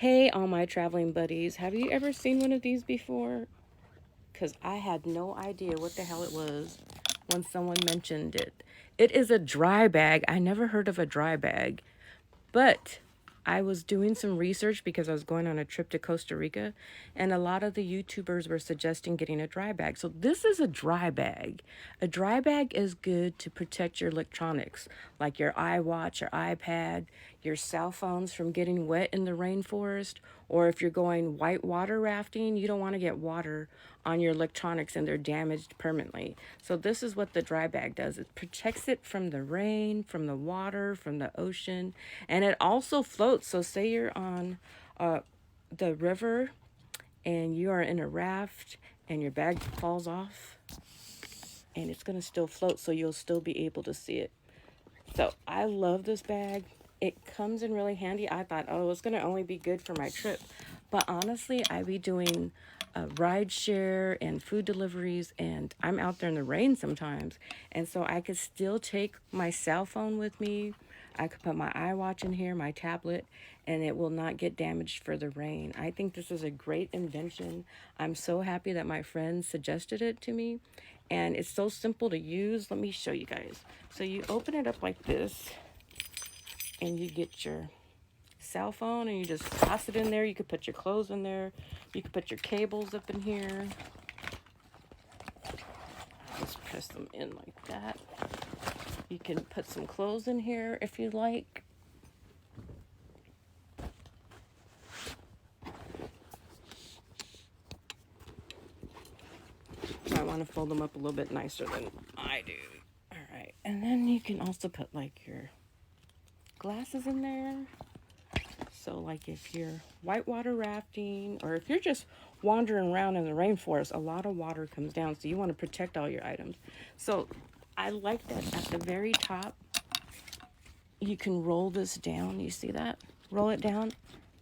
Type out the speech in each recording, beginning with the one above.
Hey, all my traveling buddies, have you ever seen one of these before? Because I had no idea what the hell it was when someone mentioned it. It is a dry bag. I never heard of a dry bag, but I was doing some research because I was going on a trip to Costa Rica, and a lot of the YouTubers were suggesting getting a dry bag. So, this is a dry bag. A dry bag is good to protect your electronics, like your iWatch, your iPad, your cell phones from getting wet in the rainforest, or if you're going whitewater rafting, you don't want to get water on your electronics and they're damaged permanently. So this is what the dry bag does. It protects it from the rain, from the water, from the ocean, and it also floats. So say you're on the river and you are in a raft and your bag falls off and it's going to still float, so you'll still be able to see it. So I love this bag. It comes in really handy. I thought, oh, it's going to only be good for my trip. But honestly, I be doing ride share and food deliveries, and I'm out there in the rain sometimes. And so I could still take my cell phone with me. I could put my iWatch in here, my tablet, and it will not get damaged for the rain. I think this is a great invention. I'm so happy that my friend suggested it to me. And it's so simple to use. Let me show you guys. So you open it up like this, and you get your cell phone and you just toss it in there. You could put your clothes in there. You could put your cables up in here. Just press them in like that. You can put some clothes in here if you like. So I want to fold them up a little bit nicer than I do. All right. And then you can also put like your glasses in there. So like if you're whitewater rafting or if you're just wandering around in the rainforest, a lot of water comes down. So you want to protect all your items. So I like that at the very top, you can roll this down. You see that? Roll it down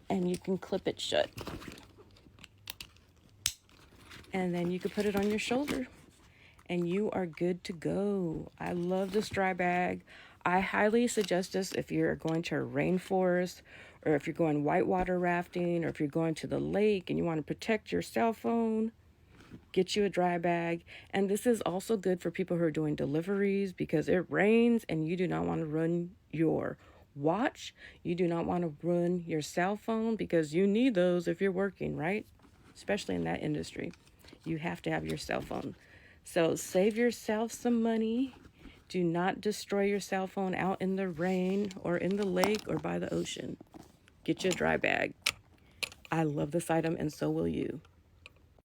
and you can clip it shut. And then you can put it on your shoulder and you are good to go. I love this dry bag. I highly suggest this if you're going to a rainforest or if you're going whitewater rafting or if you're going to the lake and you want to protect your cell phone. Get you a dry bag. And this is also good for people who are doing deliveries because it rains and you do not want to run your watch. You do not want to run your cell phone because you need those if you're working, right? Especially in that industry. You have to have your cell phone. So save yourself some money. Do not destroy your cell phone out in the rain or in the lake or by the ocean. Get you a dry bag. I love this item and so will you.